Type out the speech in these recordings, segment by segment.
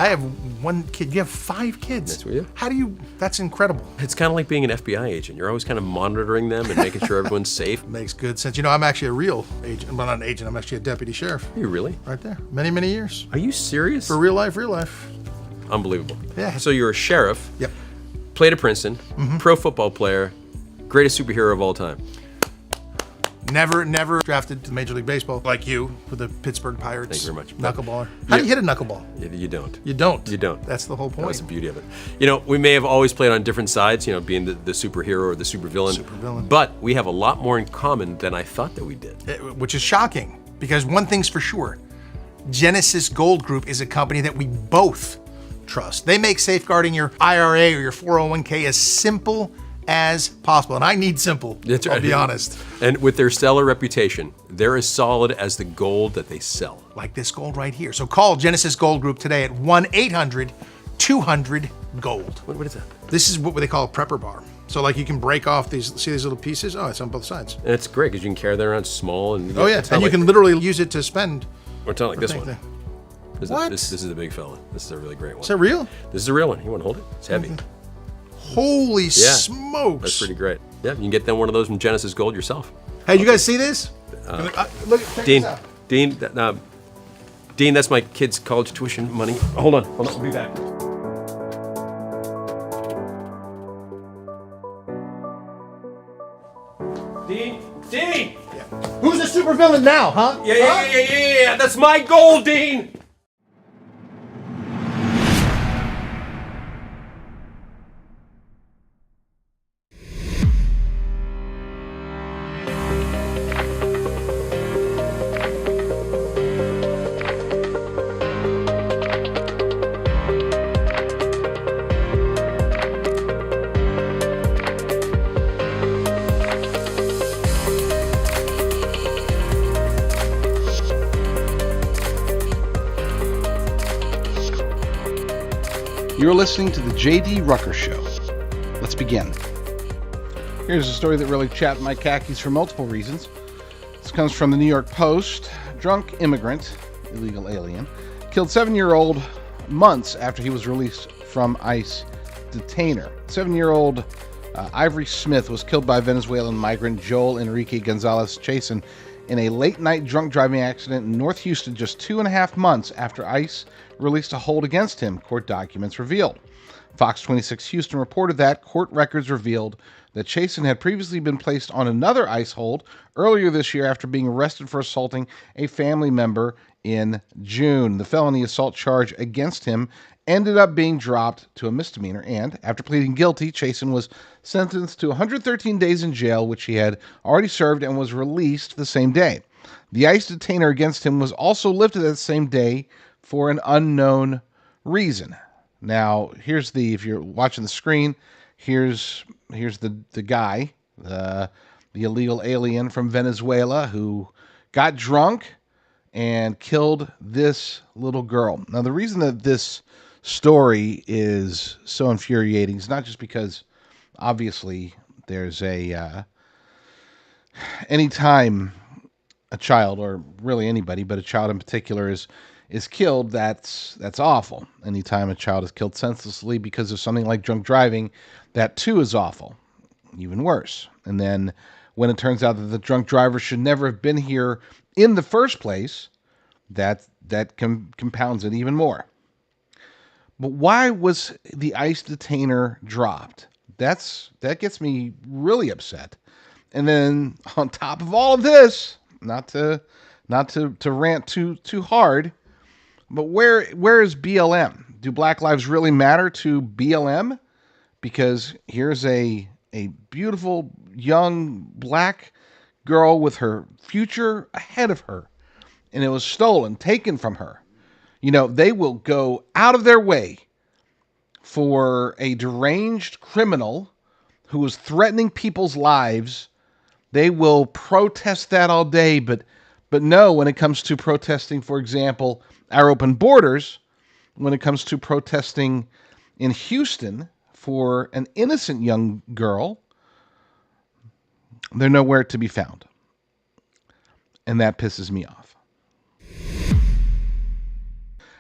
I have one kid. You have 5 kids. That's what you. How do you? That's incredible. It's kind of like being an FBI agent. You're always kind of monitoring them and making sure everyone's safe. Makes good sense. You know, I'm actually a real agent. I'm not an agent. I'm actually a deputy sheriff. Are you really? Right there. Many, many years. Are you serious? For real life, real life. Unbelievable. Yeah. So you're a sheriff. Yep. Played at Princeton. Pro football player. Greatest superhero of all time. Never drafted to Major League Baseball like you with the Pittsburgh Pirates. Thank you very much. Knuckleballer. How do you hit a knuckleball? You don't. You don't. You don't. That's the whole point. That's the beauty of it. You know, we may have always played on different sides, you know, being the superhero or the supervillain. Supervillain. But we have a lot more in common than I thought that we did. Which is shocking, because one thing's for sure. Genesis Gold Group is a company that we both trust. They make safeguarding your IRA or your 401k as simple as possible. And I need simple, That's right. I'll be honest. And with their stellar reputation, they're as solid as the gold that they sell. Like this gold right here. So call Genesis Gold Group today at 1-800-200-GOLD. What is that? This is what they call a prepper bar. So like you can break off these, see these little pieces? Oh, it's on both sides. And it's great because you can carry that around small. And Oh yeah, and you can literally use it to spend. Or it's not like this one. What? This is a big fella. This is a really great one. Is that real? This is a real one. You want to hold it? It's heavy. Holy smokes. That's pretty great. Yeah, you can get them one of those from Genesis Gold yourself. Hey, you guys see this? Look, check Dean, this out. Dean, that's my kid's college tuition money. Hold on, I'll be back. Dean! Yeah. Who's the supervillain now, huh? Yeah, that's my goal, Dean! You're listening to the JD Rucker Show. Let's begin. Here's a story that really chapped my khakis for multiple reasons. This comes from the New York Post. Drunk immigrant, illegal alien, killed 7-year-old months after he was released from ICE detainer. 7-year-old Ivory Smith was killed by Venezuelan migrant Joel Enrique Gonzalez Chasen in a late-night drunk driving accident in North Houston just 2.5 months after ICE released a hold against him, court documents revealed. Fox 26 Houston reported that court records revealed that Chasen had previously been placed on another ICE hold earlier this year after being arrested for assaulting a family member in June. The felony assault charge against him ended up being dropped to a misdemeanor, and after pleading guilty, Chasen was sentenced to 113 days in jail, which he had already served, and was released the same day. The ICE detainer against him was also lifted that same day for an unknown reason. Now, if you're watching the screen, here's the guy, the illegal alien from Venezuela who got drunk and killed this little girl. Now, the reason that this story is so infuriating is not just because, obviously, there's anytime a child, or really anybody, but a child in particular is killed, that's awful. Anytime a child is killed senselessly because of something like drunk driving, that too is awful, even worse. And then when it turns out that the drunk driver should never have been here in the first place, that compounds it even more. But why was the ICE detainer dropped? That gets me really upset. And then on top of all of this, not to rant too hard, but where is BLM? Do Black Lives really matter to BLM? Because here's a beautiful young black girl with her future ahead of her, and it was stolen, taken from her. You know, they will go out of their way for a deranged criminal who was threatening people's lives. They will protest that all day, but no, when it comes to protesting, for example, our open borders, when it comes to protesting in Houston for an innocent young girl, they're nowhere to be found. And that pisses me off.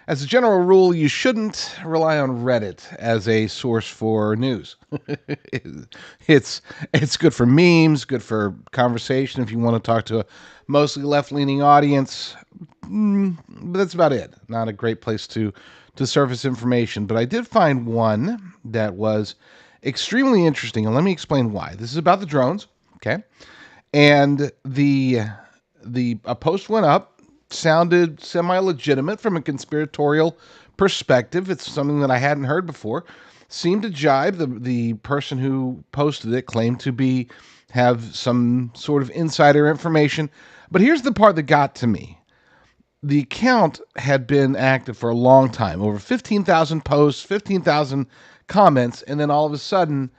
As a general rule, you shouldn't rely on Reddit as a source for news. It's good for memes, good for conversation if you want to talk to a mostly left-leaning audience. But that's about it. Not a great place to surface information. But I did find one that was extremely interesting, and let me explain why. This is about the drones, okay? And a post went up, sounded semi-legitimate from a conspiratorial perspective. It's something that I hadn't heard before. Seemed to jibe. The person who posted it claimed to have some sort of insider information. But here's the part that got to me. The account had been active for a long time, over 15,000 posts, 15,000 comments, and then all of a sudden,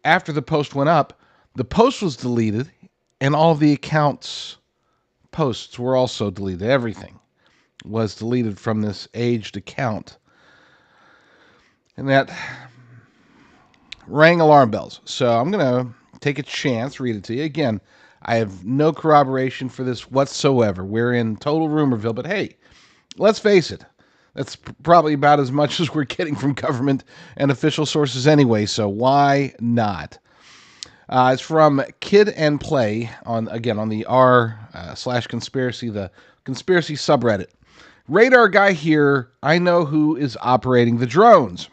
after the post went up, the post was deleted, and all of the account's posts were also deleted. Everything was deleted from this aged account. And that rang alarm bells. So I'm going to take a chance, read it to you. Again, I have no corroboration for this whatsoever. We're in total rumorville, but hey, let's face it. That's probably about as much as we're getting from government and official sources anyway, so why not? It's from Kid and Play on the r/conspiracy, the conspiracy subreddit. Radar guy here. I know who is operating the drones.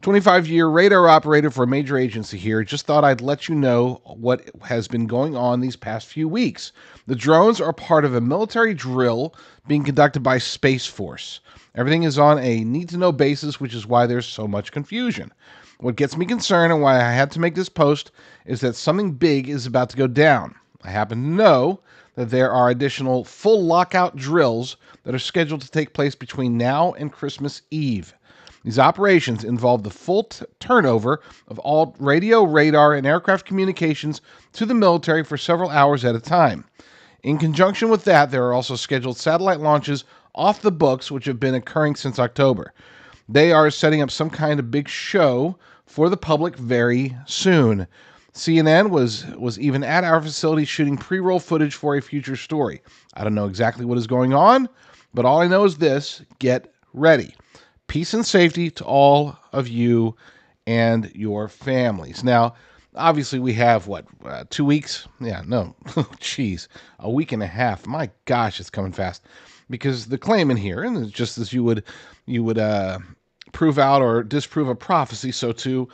25-year radar operator for a major agency here. Just thought I'd let you know what has been going on these past few weeks. The drones are part of a military drill being conducted by Space Force. Everything is on a need-to-know basis, which is why there's so much confusion. What gets me concerned and why I had to make this post is that something big is about to go down. I happen to know that there are additional full lockout drills that are scheduled to take place between now and Christmas Eve. These operations involve the full turnover of all radio, radar, and aircraft communications to the military for several hours at a time. In conjunction with that, there are also scheduled satellite launches off the books, which have been occurring since October. They are setting up some kind of big show for the public very soon. CNN was even at our facility shooting pre-roll footage for a future story. I don't know exactly what is going on, but all I know is this: get ready. Peace and safety to all of you and your families. Now, obviously, we have, 2 weeks? Yeah, no. Jeez. A week and a half. My gosh, it's coming fast. Because the claim in here, and just as you would prove out or disprove a prophecy, so too,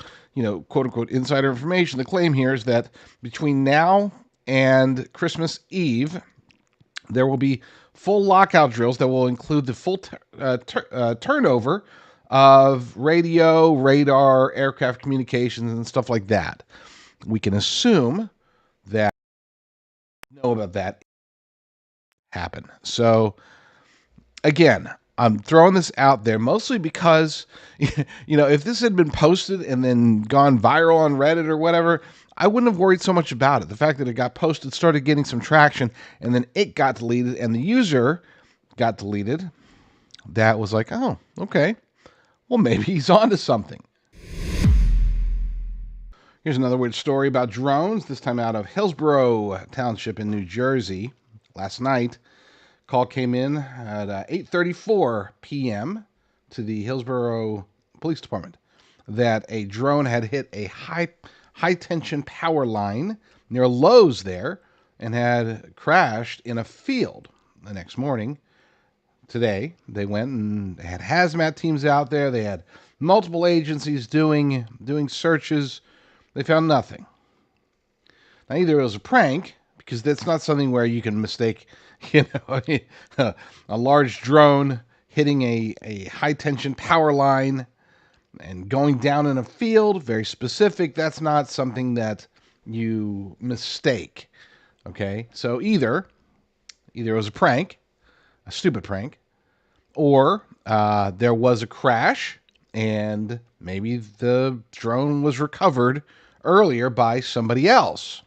quote-unquote insider information, the claim here is that between now and Christmas Eve, there will be full lockout drills that will include the full turnover of radio, radar, aircraft communications, and stuff like that. We can assume that know about that happen. So, again, I'm throwing this out there mostly because, if this had been posted and then gone viral on Reddit or whatever, I wouldn't have worried so much about it. The fact that it got posted, started getting some traction, and then it got deleted and the user got deleted, that was like, oh, okay. Well, maybe he's onto something. Here's another weird story about drones, this time out of Hillsborough Township in New Jersey. Last night, call came in at 8:34 p.m. to the Hillsborough Police Department that a drone had hit a high-tension power line near Lowe's there and had crashed in a field. The next morning, today, they went and they had hazmat teams out there. They had multiple agencies doing searches. They found nothing. Now, either it was a prank, because that's not something where you can mistake, a large drone hitting a high-tension power line and going down in a field, very specific. That's not something that you mistake, okay? So either it was a prank, a stupid prank, or there was a crash, and maybe the drone was recovered earlier by somebody else.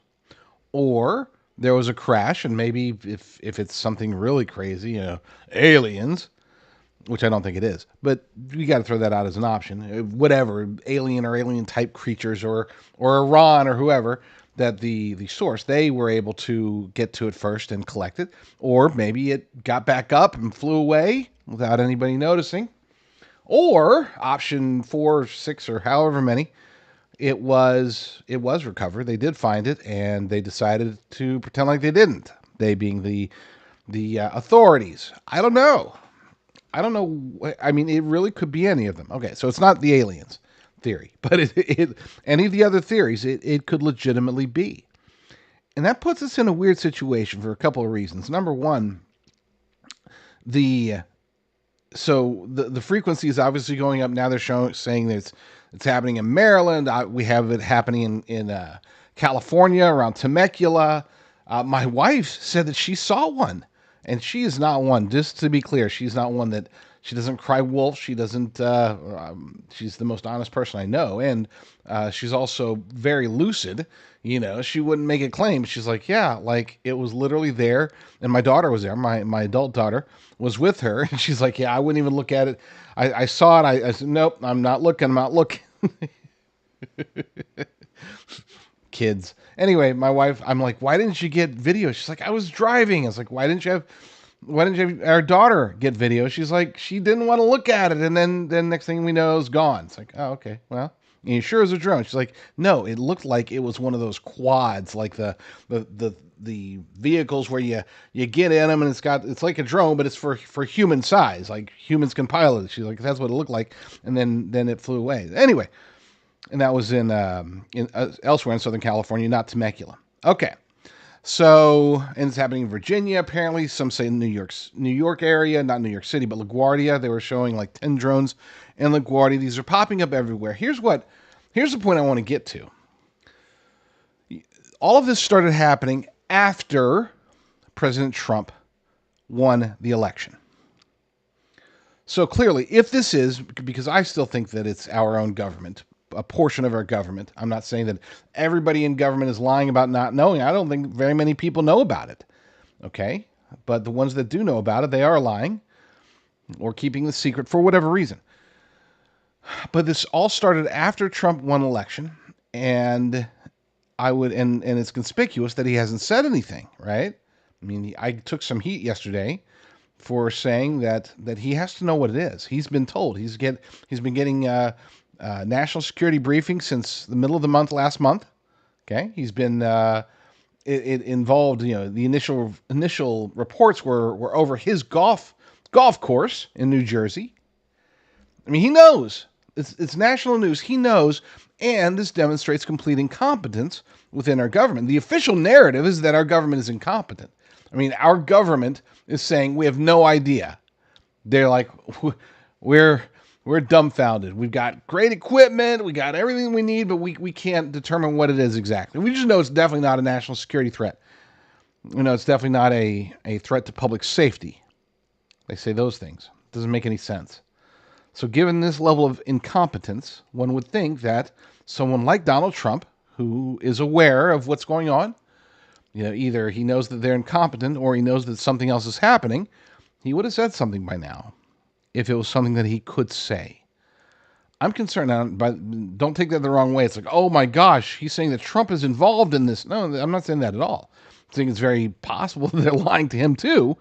Or there was a crash, and maybe if it's something really crazy, aliens, which I don't think it is, but you got to throw that out as an option. Whatever, alien or alien-type creatures or Iran or whoever, that the source, they were able to get to it first and collect it. Or maybe it got back up and flew away. without anybody noticing. Or option 4, 6, or however many, it was recovered. They did find it, and they decided to pretend like they didn't. They being the authorities. I don't know. I mean, it really could be any of them. Okay, so it's not the aliens theory, but it any of the other theories, it could legitimately be. And that puts us in a weird situation for a couple of reasons. Number one, the frequency is obviously going up now. They're saying that it's happening in Maryland. We have it happening in California around Temecula. My wife said that she saw one, and she is not one. Just to be clear, she's not one that she doesn't cry wolf. She doesn't. She's the most honest person I know, and she's also very lucid. She wouldn't make a claim. She's like, yeah, like it was literally there, and my daughter was there. My adult daughter was with her, and she's like, yeah, I wouldn't even look at it. I saw it. I said, nope, I'm not looking. I'm not looking. Kids. Anyway, my wife, I'm like, why didn't you get video? She's like, I was driving. I was like, why didn't you have our daughter get video? She's like, she didn't want to look at it. And then next thing we know, it's gone. It's like, oh, okay. Well, you sure it was a drone? She's like, no, it looked like it was one of those quads, like the vehicles where you get in them and it's like a drone, but it's for human size, like humans can pilot it. She's like, that's what it looked like. And then it flew away. Anyway. And that was in elsewhere in Southern California, not Temecula. Okay. So, and it's happening in Virginia, apparently. Some say New York area, not New York City, but LaGuardia. They were showing like 10 drones in LaGuardia. These are popping up everywhere. Here's the point I want to get to. All of this started happening after President Trump won the election. So clearly, if this is, because I still think that it's our own government, a portion of our government. I'm not saying that everybody in government is lying about not knowing. I don't think very many people know about it. Okay? But the ones that do know about it, they are lying or keeping the secret for whatever reason. But this all started after Trump won election, and and it's conspicuous that he hasn't said anything, right? I mean, I took some heat yesterday for saying that he has to know what it is. He's been told. He's been getting national security briefing since the middle of the month last month. Okay, he's been it involved. The initial reports were over his golf course in New Jersey. I mean, he knows it's national news. He knows, and this demonstrates complete incompetence within our government. The official narrative is that our government is incompetent. I mean, our government is saying we have no idea. They're like, we're dumbfounded. We've got great equipment. We got everything we need, but we can't determine what it is exactly. We just know it's definitely not a national security threat. It's definitely not a threat to public safety. They say those things. It doesn't make any sense. So given this level of incompetence, one would think that someone like Donald Trump, who is aware of what's going on, either he knows that they're incompetent or he knows that something else is happening, he would have said something by now. If it was something that he could say. I'm concerned, but don't take that the wrong way. It's like, oh my gosh, he's saying that Trump is involved in this. No, I'm not saying that at all. I think it's very possible that they're lying to him too,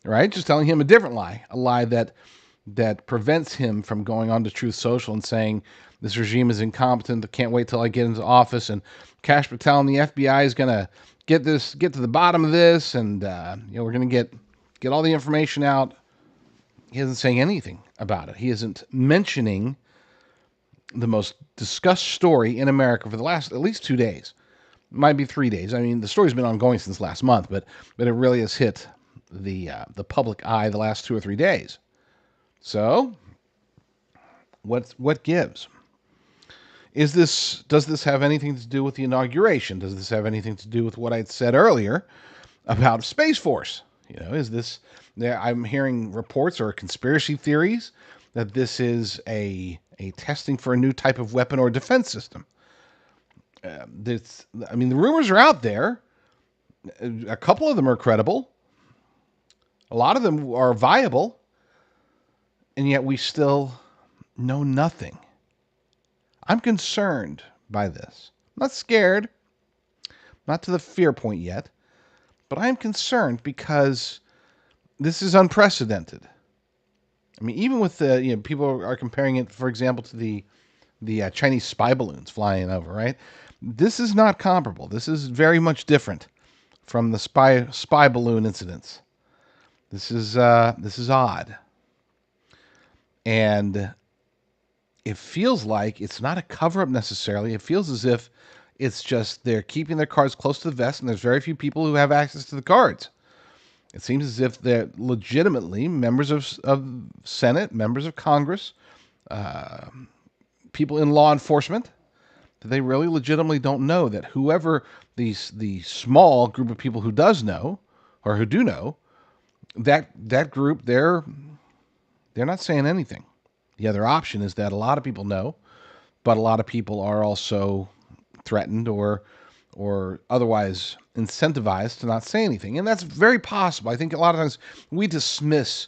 right? Just telling him a different lie, a lie that prevents him from going on to Truth Social and saying this regime is incompetent. I can't wait till I get into office, and Kash Patel and the FBI is going to get to the bottom of this, and we're going to get all the information out. He isn't saying anything about it. He isn't mentioning the most discussed story in America for the last at least 2 days. It might be 3 days. I mean, the story's been ongoing since last month, but it really has hit the public eye the last 2 or 3 days. So, what gives? Does this have anything to do with the inauguration? Does this have anything to do with what I'd said earlier about Space Force? Is this? I'm hearing reports or conspiracy theories that this is a testing for a new type of weapon or defense system. The rumors are out there. A couple of them are credible. A lot of them are viable. And yet we still know nothing. I'm concerned by this. I'm not scared. Not to the fear point yet. But I'm concerned because this is unprecedented. I mean, even with the, people are comparing it, for example, to the Chinese spy balloons flying over, right? This is not comparable. This is very much different from the spy balloon incidents. This is odd, and it feels like it's not a cover up necessarily. It feels as if it's just they're keeping their cards close to the vest, and there's very few people who have access to the cards. It seems as if they're legitimately members of Senate, members of Congress, people in law enforcement, that they really legitimately don't know that whoever the small group of people who does know, or who do know, that group, they're not saying anything. The other option is that a lot of people know, but a lot of people are also threatened or otherwise incentivized to not say anything. And that's very possible. I think a lot of times we dismiss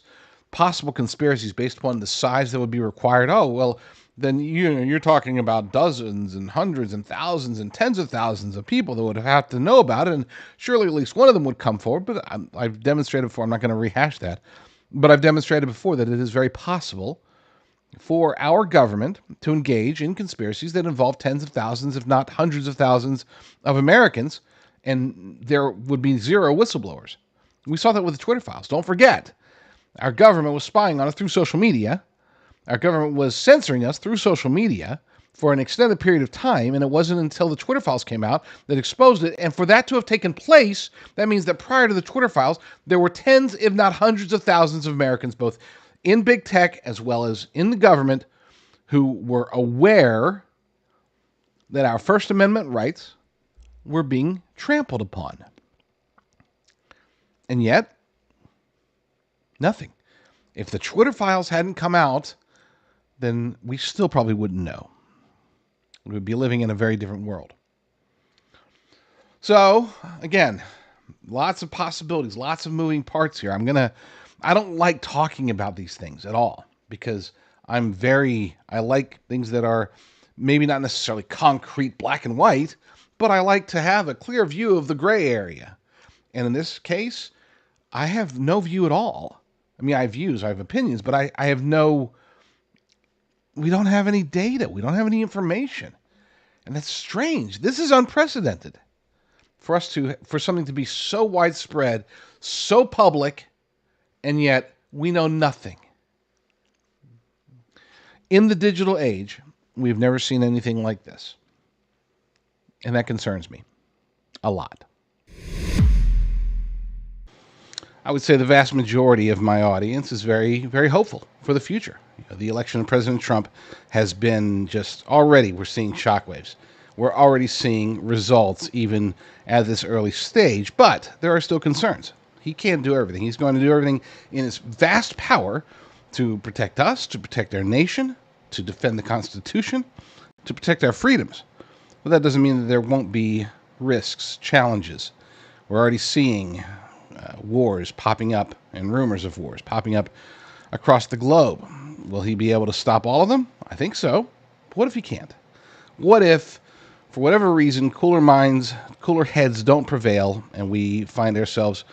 possible conspiracies based upon the size that would be required. Oh, well, then you're talking about dozens and hundreds and thousands and tens of thousands of people that would have to know about it, and surely at least one of them would come forward. But I've demonstrated before, I'm not going to rehash that, but I've demonstrated before that it is very possible for our government to engage in conspiracies that involve tens of thousands, if not hundreds of thousands of Americans, and there would be zero whistleblowers. We saw that with the Twitter files. Don't forget, our government was spying on us through social media. Our government was censoring us through social media for an extended period of time, and it wasn't until the Twitter files came out that exposed it. And for that to have taken place, that means that prior to the Twitter files, there were tens, if not hundreds of thousands of Americans, both in big tech as well as in the government, who were aware that our First Amendment rights were being trampled upon. And yet, nothing. If the Twitter files hadn't come out, then we still probably wouldn't know. We would be living in a very different world. So, again, lots of possibilities, lots of moving parts here. I don't like talking about these things at all because I like things that are maybe not necessarily concrete black and white, but I like to have a clear view of the gray area. And in this case, I have no view at all. I mean, I have views, I have opinions, but I have we don't have any data. We don't have any information. And that's strange. This is unprecedented for something to be so widespread, so public, and yet we know nothing. In the digital age, we've never seen anything like this. And that concerns me a lot. I would say the vast majority of my audience is very, very hopeful for the future. The election of President Trump has been we're seeing shockwaves. We're already seeing results even at this early stage, but there are still concerns. He can't do everything. He's going to do everything in his vast power to protect us, to protect our nation, to defend the Constitution, to protect our freedoms. But that doesn't mean that there won't be risks, challenges. We're already seeing wars popping up and rumors of wars popping up across the globe. Will he be able to stop all of them? I think so. But what if he can't? What if, for whatever reason, cooler minds, cooler heads don't prevail and we find ourselves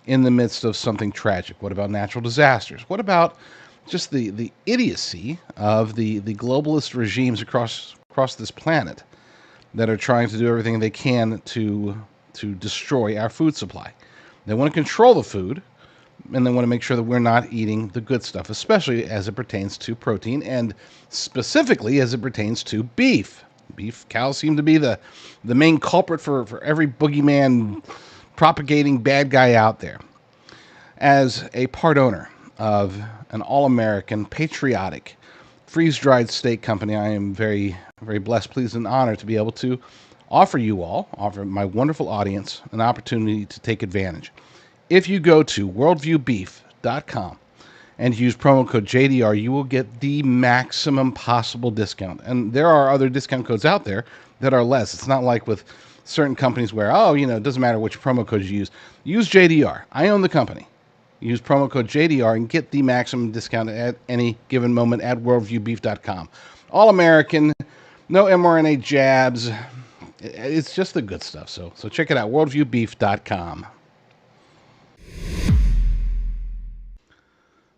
in the midst of something tragic? What about natural disasters? What about just the idiocy of the globalist regimes across this planet that are trying to do everything they can to destroy our food supply? They want to control the food, and they want to make sure that we're not eating the good stuff, especially as it pertains to protein, and specifically as it pertains to beef. Cows seem to be the main culprit for every boogeyman propagating bad guy out there. As a part owner of an all-American, patriotic, freeze-dried steak company, I am very, very blessed, pleased, and honored to be able to offer my wonderful audience an opportunity to take advantage. If you go to worldviewbeef.com and use promo code JDR, you will get the maximum possible discount. And there are other discount codes out there that are less. It's not like with certain companies where, it doesn't matter which promo code you use. Use JDR. I own the company. Use promo code JDR and get the maximum discount at any given moment at worldviewbeef.com. All American, no mRNA jabs. It's just the good stuff. So check it out, worldviewbeef.com.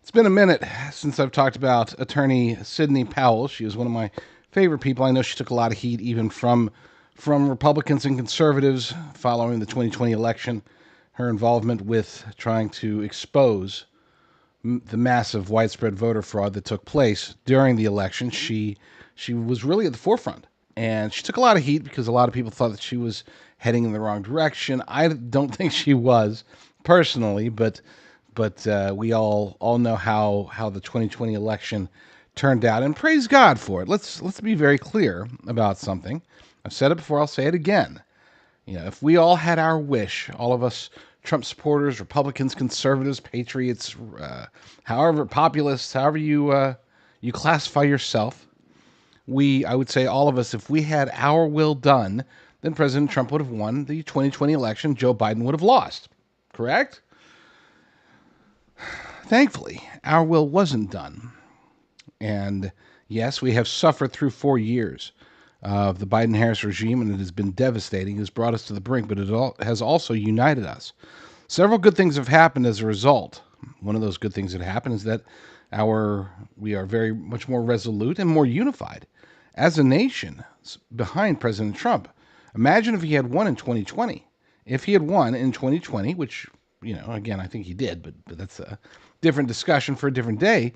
It's been a minute since I've talked about attorney Sidney Powell. She was one of my favorite people. I know she took a lot of heat even from Republicans and conservatives following the 2020 election. Her involvement with trying to expose the massive widespread voter fraud that took place during the election. She was really at the forefront, and she took a lot of heat because a lot of people thought that she was heading in the wrong direction. I don't think she was personally, but we all know how the 2020 election turned out, and praise God for it. Let's be very clear about something. I've said it before, I'll say it again. If we all had our wish, all of us Trump supporters, Republicans, conservatives, patriots, however populists, however you classify yourself, I would say all of us, if we had our will done, then President Trump would have won the 2020 election. Joe Biden would have lost. Correct? Thankfully, our will wasn't done. And yes, we have suffered through 4 years of the Biden-Harris regime, and it has been devastating. It has brought us to the brink, but it has also united us. Several good things have happened as a result. One of those good things that happened is that we are very much more resolute and more unified as a nation behind President Trump. Imagine if he had won in 2020. If he had won in 2020, which, again, I think he did, but that's a different discussion for a different day.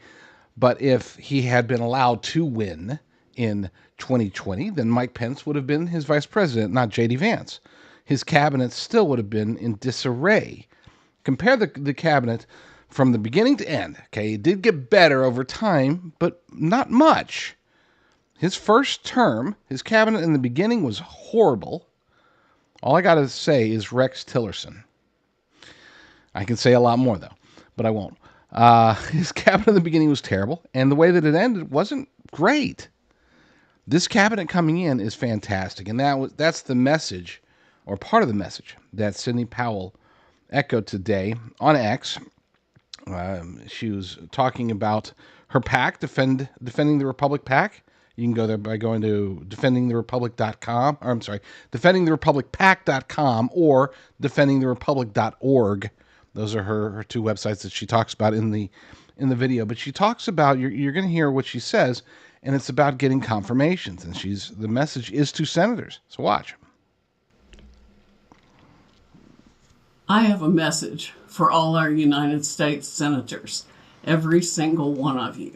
But if he had been allowed to win in 2020, then Mike Pence would have been his vice president, not JD Vance. His cabinet still would have been in disarray. Compare the cabinet from the beginning to end. Okay, it did get better over time, but not much. His first term, his cabinet in the beginning was horrible. All I got to say is Rex Tillerson. I can say a lot more, though, but I won't. His cabinet in the beginning was terrible, and the way that it ended wasn't great. This cabinet coming in is fantastic, and that's the message, or part of the message, that Sidney Powell echoed today on X. She was talking about her PAC, Defending the Republic PAC. You can go there by going to defendingtherepublic.com, or I'm sorry, defendingtherepublicpac.com or defendingtherepublic.org. Those are her two websites that she talks about in the video. But she talks about, you're going to hear what she says, and it's about getting confirmations. And the message is to senators. So watch. I have a message for all our United States senators, every single one of you.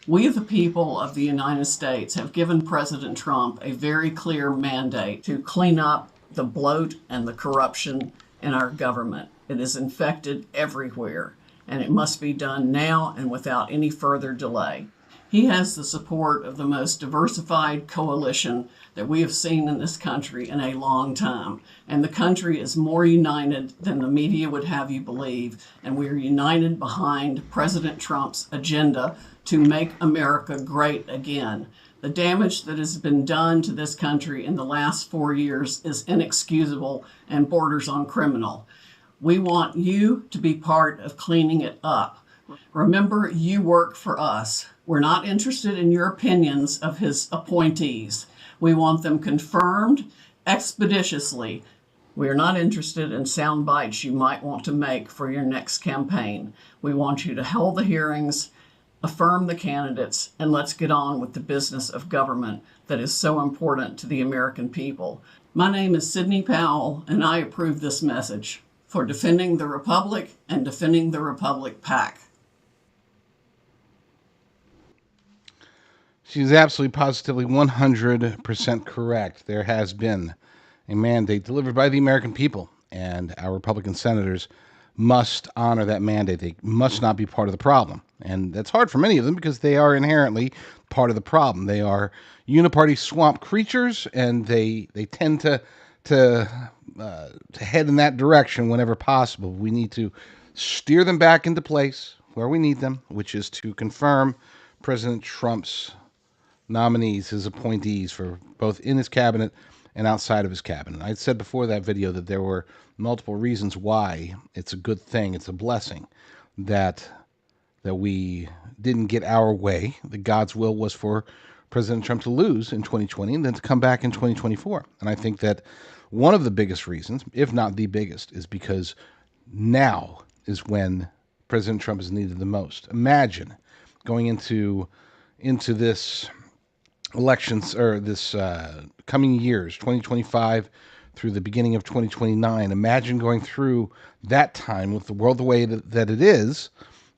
We, the people of the United States, have given President Trump a very clear mandate to clean up the bloat and the corruption in our government. It is infected everywhere, and it must be done now and without any further delay. He has the support of the most diversified coalition that we have seen in this country in a long time. And the country is more united than the media would have you believe. And we are united behind President Trump's agenda to make America great again. The damage that has been done to this country in the last 4 years is inexcusable and borders on criminal. We want you to be part of cleaning it up. Remember, you work for us. We're not interested in your opinions of his appointees. We want them confirmed expeditiously. We're not interested in sound bites you might want to make for your next campaign. We want you to hold the hearings, affirm the candidates, and let's get on with the business of government that is so important to the American people. My name is Sidney Powell, and I approve this message for Defending the Republic and Defending the Republic PAC. She's absolutely positively 100% correct. There has been a mandate delivered by the American people, and our Republican senators must honor that mandate. They must not be part of the problem. And that's hard for many of them because they are inherently part of the problem. They are uniparty swamp creatures, and they tend to head in that direction whenever possible. We need to steer them back into place where we need them, which is to confirm President Trump's nominees, his appointees, for both in his cabinet and outside of his cabinet. I said before that video that there were multiple reasons why it's a good thing, it's a blessing that we didn't get our way. That God's will was for President Trump to lose in 2020 and then to come back in 2024. And I think that one of the biggest reasons, if not the biggest, is because now is when President Trump is needed the most. Imagine going into this elections, or this coming years, 2025 through the beginning of 2029. Imagine going through that time with the world the way that it is,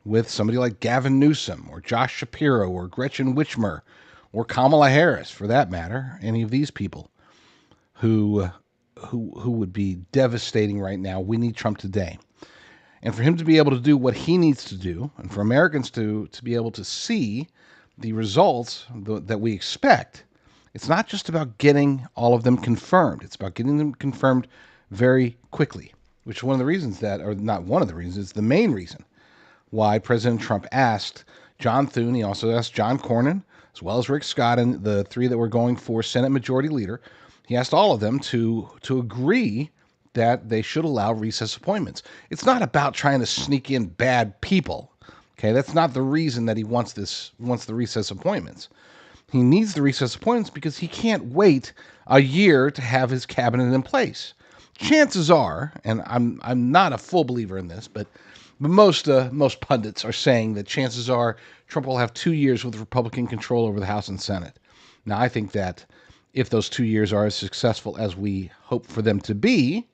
with somebody like Gavin Newsom or Josh Shapiro or Gretchen Whitmer or Kamala Harris, for that matter. Any of these people who would be devastating right now. We need Trump today. And for him to be able to do what he needs to do, and for Americans to be able to see the results that we expect, it's not just about getting all of them confirmed. It's about getting them confirmed very quickly, which is one of the reasons that, or not one of the reasons, it's the main reason why President Trump asked John Thune, he also asked John Cornyn, as well as Rick Scott, and the three that were going for Senate Majority Leader. He asked all of them to agree that they should allow recess appointments. It's not about trying to sneak in bad people. Okay, that's not the reason that he wants the recess appointments. He needs the recess appointments because he can't wait a year to have his cabinet in place. Chances are, and I'm not a full believer in this, but most pundits are saying that chances are Trump will have 2 years with Republican control over the House and Senate. Now, I think that if those 2 years are as successful as we hope for them to be,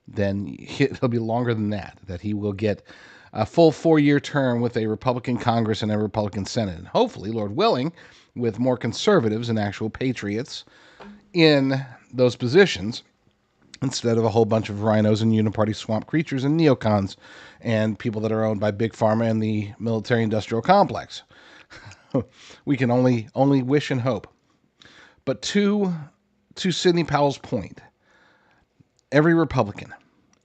then it'll be longer than that he will get a full 4-year term with a Republican Congress and a Republican Senate. And hopefully, Lord willing, with more conservatives and actual patriots in those positions, instead of a whole bunch of rhinos and uniparty swamp creatures and neocons and people that are owned by Big Pharma and the military-industrial complex. We can only wish and hope. But to Sidney Powell's point, every Republican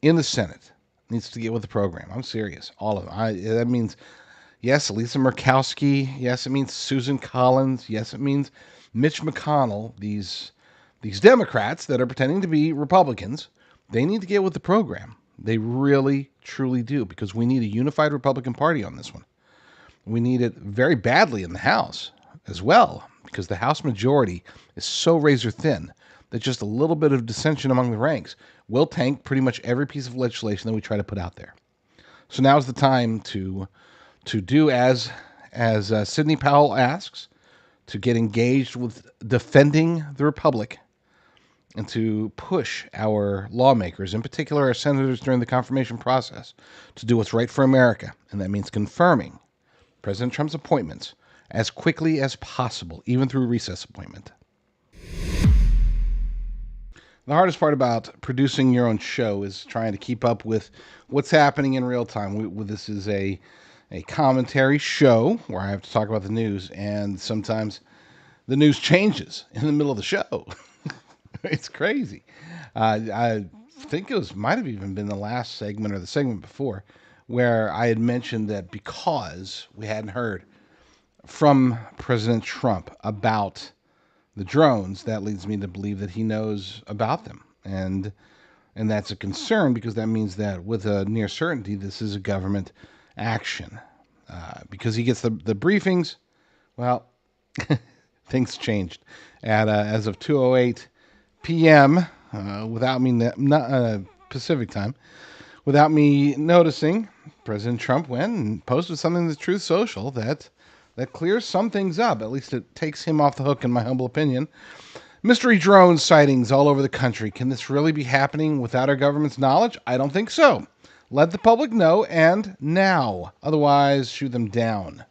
in the Senate needs to get with the program. I'm serious. All of them. That means, yes, Lisa Murkowski. Yes, it means Susan Collins. Yes, it means Mitch McConnell. These Democrats that are pretending to be Republicans, they need to get with the program. They really, truly do, because we need a unified Republican Party on this one. We need it very badly in the House as well, because the House majority is so razor thin that just a little bit of dissension among the ranks will tank pretty much every piece of legislation that we try to put out there. So now's the time to do as Sidney Powell asks, to get engaged with defending the Republic, and to push our lawmakers, in particular our senators during the confirmation process, to do what's right for America. And that means confirming President Trump's appointments as quickly as possible, even through recess appointment. The hardest part about producing your own show is trying to keep up with what's happening in real time. This is a commentary show where I have to talk about the news, and sometimes the news changes in the middle of the show. It's crazy. I think might have even been the last segment or the segment before where I had mentioned that because we hadn't heard from President Trump about the drones, that leads me to believe that he knows about them. And that's a concern, because that means that with a near certainty, this is a government action. Because he gets the briefings, well, things changed. As of 2:08 p.m., without me, Pacific time, without me noticing, President Trump went and posted something to Truth Social that clears some things up. At least it takes him off the hook, in my humble opinion. Mystery drone sightings all over the country. Can this really be happening without our government's knowledge? I don't think so. Let the public know, and now. Otherwise, shoot them down.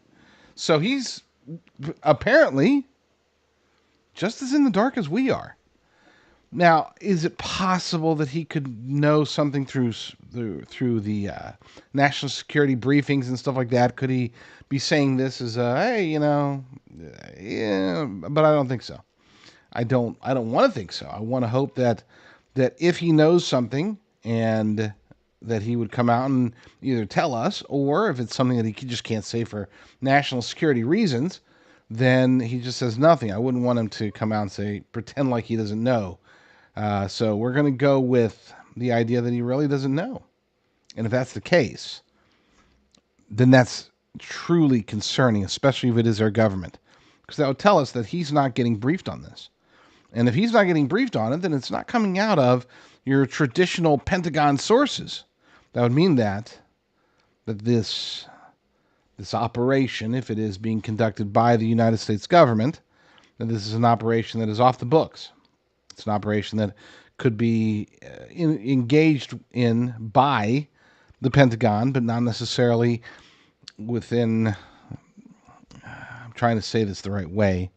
So he's apparently just as in the dark as we are. Now, is it possible that he could know something through the national security briefings and stuff like that? Could he be saying this as hey, yeah, but I don't think so. I don't want to think so. I want to hope that if he knows something, and that he would come out and either tell us, or if it's something that he just can't say for national security reasons, then he just says nothing. I wouldn't want him to come out and say, pretend like he doesn't know. So we're going to go with the idea that he really doesn't know. And if that's the case, then that's truly concerning, especially if it is our government, because that would tell us that he's not getting briefed on this. And if he's not getting briefed on it, then it's not coming out of your traditional Pentagon sources. That would mean that that this operation, if it is being conducted by the United States government, that this is an operation that is off the books. It's an operation that could be engaged in by the Pentagon, but not necessarily within, I'm trying to say this the right way.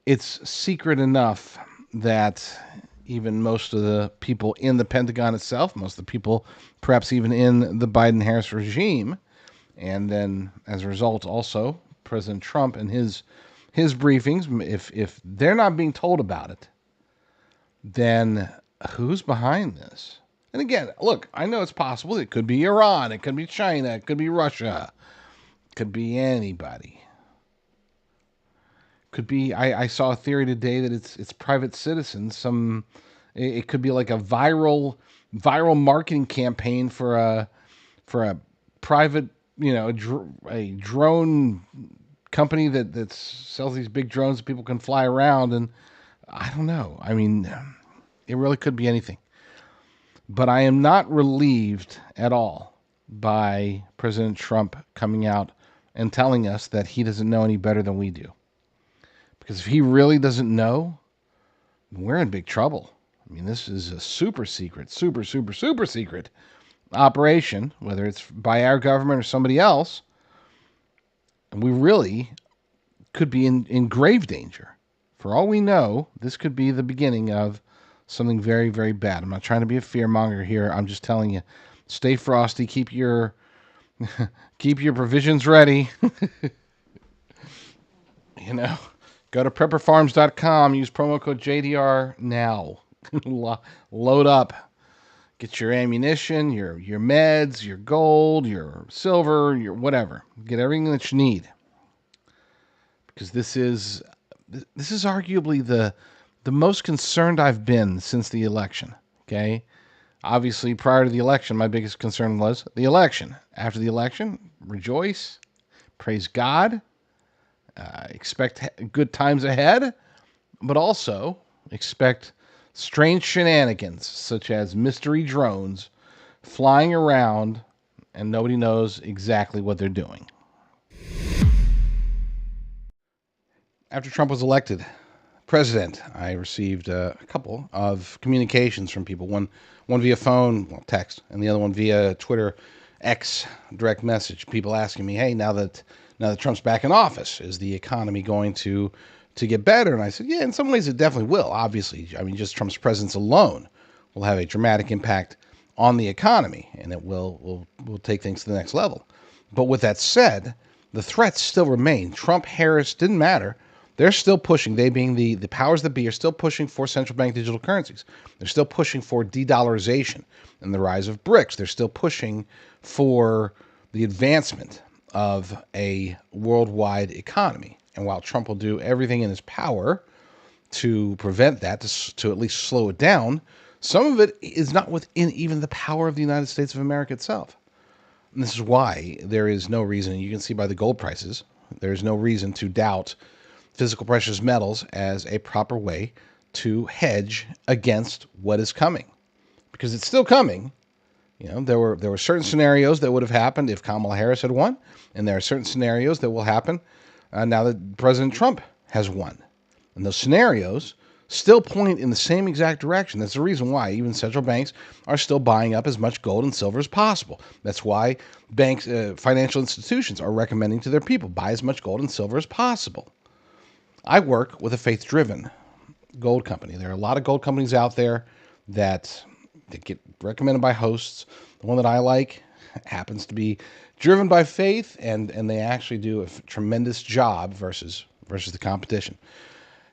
It's secret enough that even most of the people in the Pentagon itself, most of the people perhaps even in the Biden-Harris regime, and then as a result also President Trump and his briefings, if they're not being told about it, then who's behind this? And again, look, I know it's possible. It could be Iran, it could be China, it could be Russia, it could be anybody. Could be. I saw a theory today that it's private citizens. It could be like a viral marketing campaign for a private, a drone company that sells these big drones that people can fly around. And I don't know. I mean, it really could be anything. But I am not relieved at all by President Trump coming out and telling us that he doesn't know any better than we do. Because if he really doesn't know, we're in big trouble. I mean, this is a super secret operation, whether it's by our government or somebody else. And we really could be in grave danger. For all we know, this could be the beginning of something very, very bad. I'm not trying to be a fearmonger here. I'm just telling you, stay frosty, keep your provisions ready. Go to prepperfarms.com, use promo code JDR now. Load up. Get your ammunition, your meds, your gold, your silver, your whatever. Get everything that you need. Because this is arguably the most concerned I've been since the election. Okay? Obviously, prior to the election, my biggest concern was the election. After the election, rejoice, praise God. Expect good times ahead, but also expect strange shenanigans such as mystery drones flying around and nobody knows exactly what they're doing. After Trump was elected president, I received a couple of communications from people. One via phone, text, and the other one via Twitter X direct message. People asking me, hey, now that Trump's back in office, is the economy going to get better? And I said, yeah, in some ways it definitely will. Obviously, I mean, just Trump's presence alone will have a dramatic impact on the economy, and it will take things to the next level. But with that said, the threats still remain. Trump, Harris, didn't matter. They're still pushing, they being the powers that be, are still pushing for central bank digital currencies. They're still pushing for de-dollarization and the rise of BRICS. They're still pushing for the advancement of a worldwide economy. And while Trump will do everything in his power to prevent that, to at least slow it down, some of it is not within even the power of the United States of America itself. And this is why there is no reason, you can see by the gold prices, there is no reason to doubt physical precious metals as a proper way to hedge against what is coming. Because it's still coming. There were certain scenarios that would have happened if Kamala Harris had won, and there are certain scenarios that will happen now that President Trump has won. And those scenarios still point in the same exact direction. That's the reason why even central banks are still buying up as much gold and silver as possible. That's why banks, financial institutions are recommending to their people, buy as much gold and silver as possible. I work with a faith-driven gold company. There are a lot of gold companies out there that get recommended by hosts. The one that I like happens to be driven by faith, and they actually do a tremendous job versus the competition.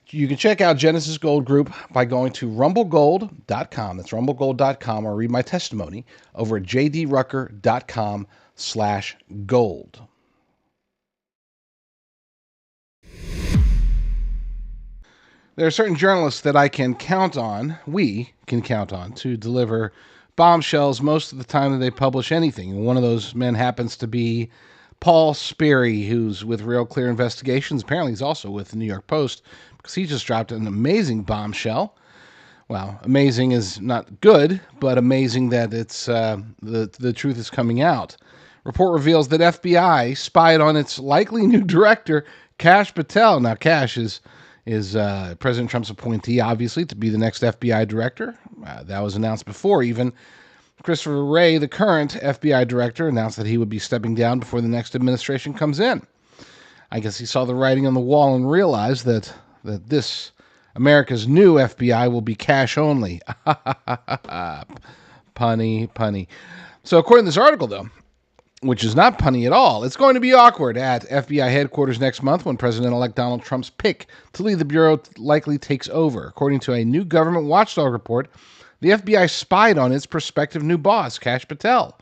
You can check out Genesis Gold Group by going to rumblegold.com. That's rumblegold.com, or read my testimony over at jdrucker.com/gold. There are certain journalists that I can count on, we can count on, to deliver bombshells most of the time that they publish anything. And one of those men happens to be Paul Sperry, who's with Real Clear Investigations. Apparently he's also with the New York Post, because he just dropped an amazing bombshell Well, amazing is not good, but amazing that it's the truth is coming out. Report reveals that FBI spied on its likely new director, Kash Patel. Now, Kash is President Trump's appointee, obviously, to be the next FBI director. That was announced before even. Christopher Wray, the current FBI director, announced that he would be stepping down before the next administration comes in. I guess he saw the writing on the wall and realized that this America's new FBI will be cash only. Punny. So according to this article, though, which is not punny at all, it's going to be awkward at FBI headquarters next month when President-elect Donald Trump's pick to lead the Bureau likely takes over. According to a new government watchdog report, the FBI spied on its prospective new boss, Kash Patel.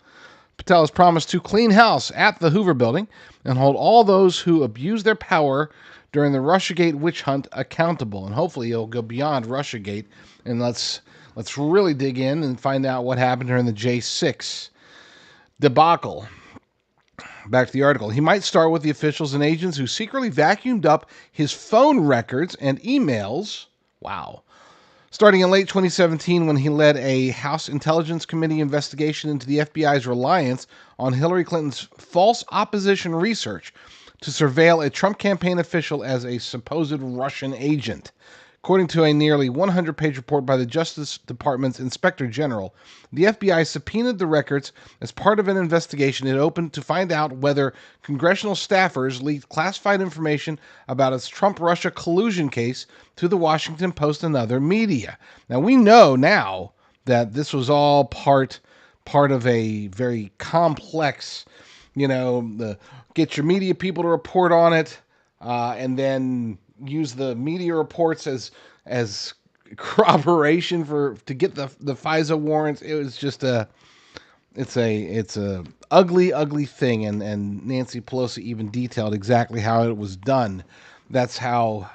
Patel has promised to clean house at the Hoover Building and hold all those who abuse their power during the Russiagate witch hunt accountable. And hopefully it'll go beyond Russiagate, and let's really dig in and find out what happened during the J6 debacle. Back to the article. He might start with the officials and agents who secretly vacuumed up his phone records and emails. Wow. Starting in late 2017 when he led a House Intelligence Committee investigation into the FBI's reliance on Hillary Clinton's false opposition research to surveil a Trump campaign official as a supposed Russian agent. According to a nearly 100-page report by the Justice Department's Inspector General, the FBI subpoenaed the records as part of an investigation it opened to find out whether congressional staffers leaked classified information about its Trump-Russia collusion case to the Washington Post and other media. Now, we know now that this was all part of a very complex, get your media people to report on it, and then use the media reports as corroboration to get the FISA warrants. It was just it's a ugly thing, and Nancy Pelosi even detailed exactly how it was done. That's how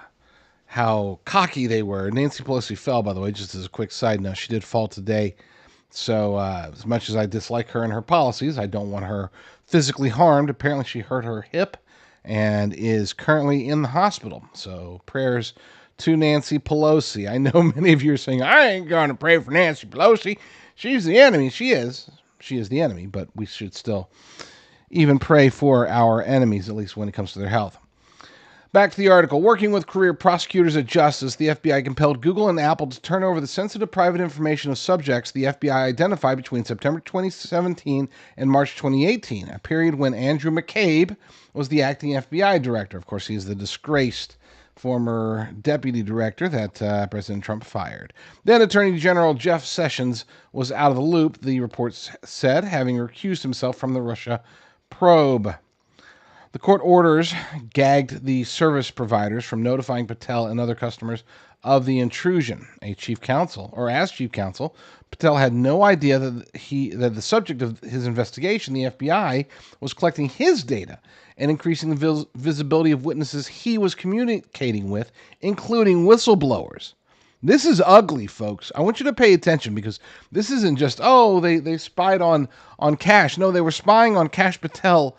cocky they were. Nancy Pelosi fell, by the way, just as a quick side note. She did fall today. So as much as I dislike her and her policies, I don't want her physically harmed. Apparently she hurt her hip and is currently in the hospital. So prayers to Nancy Pelosi. I know many of you are saying, I ain't going to pray for Nancy Pelosi. She's the enemy. She is the enemy, but we should still even pray for our enemies, at least when it comes to their health. Back to the article. Working with career prosecutors at Justice, the FBI compelled Google and Apple to turn over the sensitive private information of subjects the FBI identified between September 2017 and March 2018, a period when Andrew McCabe was the acting FBI director. Of course, he's the disgraced former deputy director that President Trump fired. Then Attorney General Jeff Sessions was out of the loop, the reports said, having recused himself from the Russia probe. The court orders gagged the service providers from notifying Patel and other customers of the intrusion. As chief counsel, Patel had no idea that the subject of his investigation, the FBI, was collecting his data and increasing the visibility of witnesses he was communicating with, including whistleblowers. This is ugly, folks. I want you to pay attention, because this isn't just, they spied on Kash. No, they were spying on Kash Patel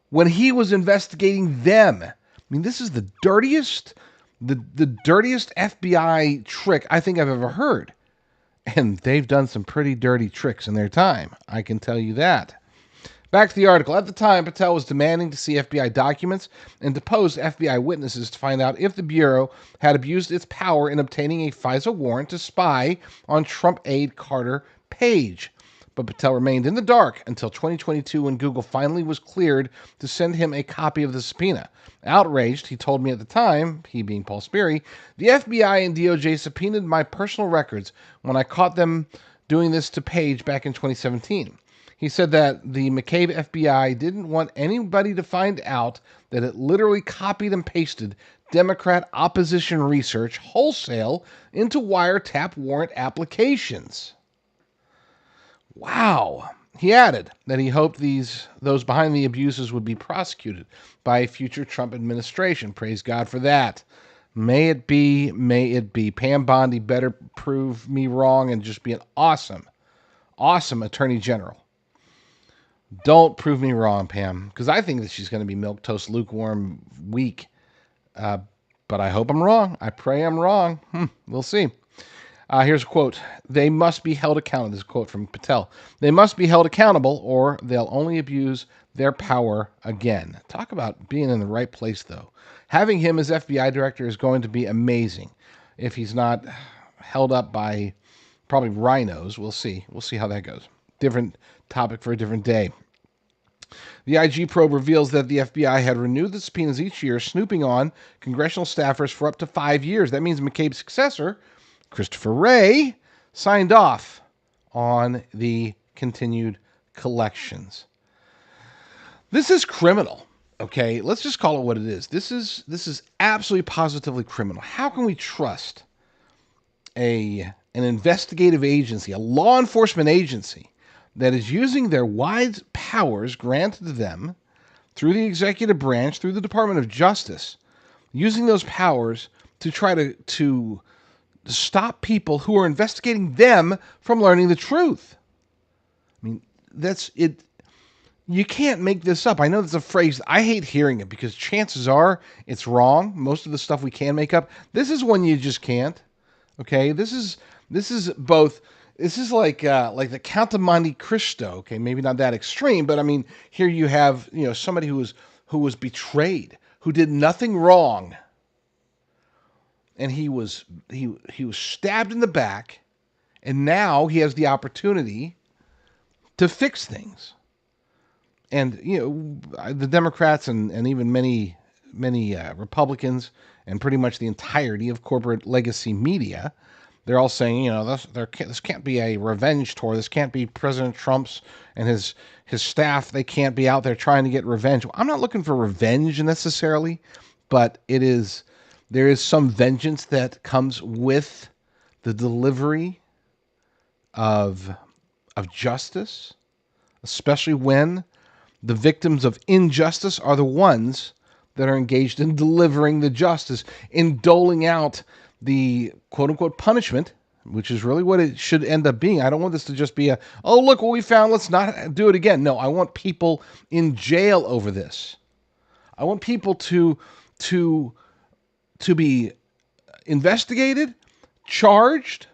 when he was investigating them. I mean, this is the dirtiest FBI trick I think I've ever heard. And they've done some pretty dirty tricks in their time, I can tell you that. Back to the article. At the time, Patel was demanding to see FBI documents and deposed FBI witnesses to find out if the Bureau had abused its power in obtaining a FISA warrant to spy on Trump aide Carter Page. But Patel remained in the dark until 2022 when Google finally was cleared to send him a copy of the subpoena. Outraged, he told me at the time, he being Paul Sperry, the FBI and DOJ subpoenaed my personal records when I caught them doing this to Page back in 2017. He said that the McCabe FBI didn't want anybody to find out that it literally copied and pasted Democrat opposition research wholesale into wiretap warrant applications. Wow. He added that he hoped those behind the abuses would be prosecuted by a future Trump administration. Praise God for that. May it be, may it be. Pam Bondi better prove me wrong and just be an awesome attorney general. Don't prove me wrong, Pam, because I think that she's going to be milquetoast, lukewarm, weak. But I hope I'm wrong. I pray I'm wrong. We'll see. Here's a quote. They must be held accountable. This is a quote from Patel. They must be held accountable or they'll only abuse their power again. Talk about being in the right place, though. Having him as FBI director is going to be amazing. If he's not held up by probably rhinos, we'll see. We'll see how that goes. Different topic for a different day. The IG probe reveals that the FBI had renewed the subpoenas each year, snooping on congressional staffers for up to 5 years. That means McCabe's successor, Christopher Wray, signed off on the continued collections. This is criminal, okay? Let's just call it what it is. This is absolutely positively criminal. How can we trust an investigative agency, a law enforcement agency, that is using their wide powers granted to them through the executive branch, through the Department of Justice, using those powers to try to stop people who are investigating them from learning the truth? I mean, that's it. You can't make this up. I know that's a phrase. I hate hearing it because chances are it's wrong. Most of the stuff we can make up. This is one you just can't. Okay, this is both. This is like the Count of Monte Cristo. Okay, maybe not that extreme, but I mean, here you have somebody who was betrayed, who did nothing wrong, and he was stabbed in the back, and now he has the opportunity to fix things. And the Democrats and even many Republicans and pretty much the entirety of corporate legacy media, they're all saying, this can't be a revenge tour. This can't be President Trump's and his staff. They can't be out there trying to get revenge. I'm not looking for revenge necessarily, but there is some vengeance that comes with the delivery of justice, especially when the victims of injustice are the ones that are engaged in delivering the justice, in doling out the quote-unquote punishment, which is really what it should end up being. I don't want this to just be look what we found, let's not do it again. No, I want people in jail over this. I want people to be investigated, charged,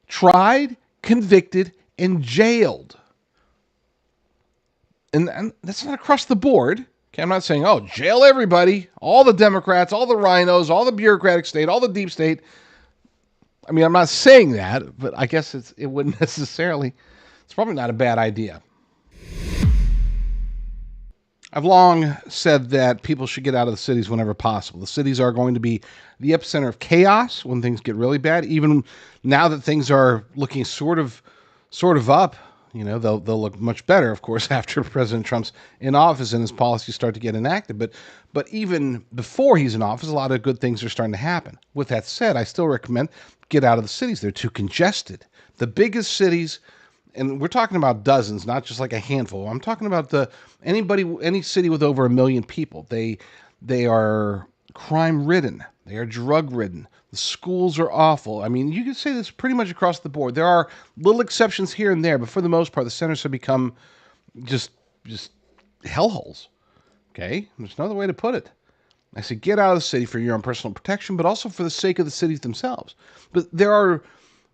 tried, convicted, and jailed. And that's not across the board. Okay, I'm not saying, jail everybody, all the Democrats, all the rhinos, all the bureaucratic state, all the deep state. I mean, I'm not saying that, but I guess it wouldn't necessarily. It's probably not a bad idea. I've long said that people should get out of the cities whenever possible. The cities are going to be the epicenter of chaos when things get really bad. Even now that things are looking sort of up, they'll look much better, of course, after President Trump's in office and his policies start to get enacted. But even before he's in office, a lot of good things are starting to happen. With that said, I still recommend get out of the cities. They're too congested. The biggest cities, and we're talking about dozens, not just like a handful. I'm talking about any city with over 1 million people. They are crime-ridden. They are drug-ridden. The schools are awful. I mean, you could say this pretty much across the board. There are little exceptions here and there, but for the most part, the centers have become just hellholes. Okay? There's no other way to put it. I say get out of the city for your own personal protection, but also for the sake of the cities themselves. But there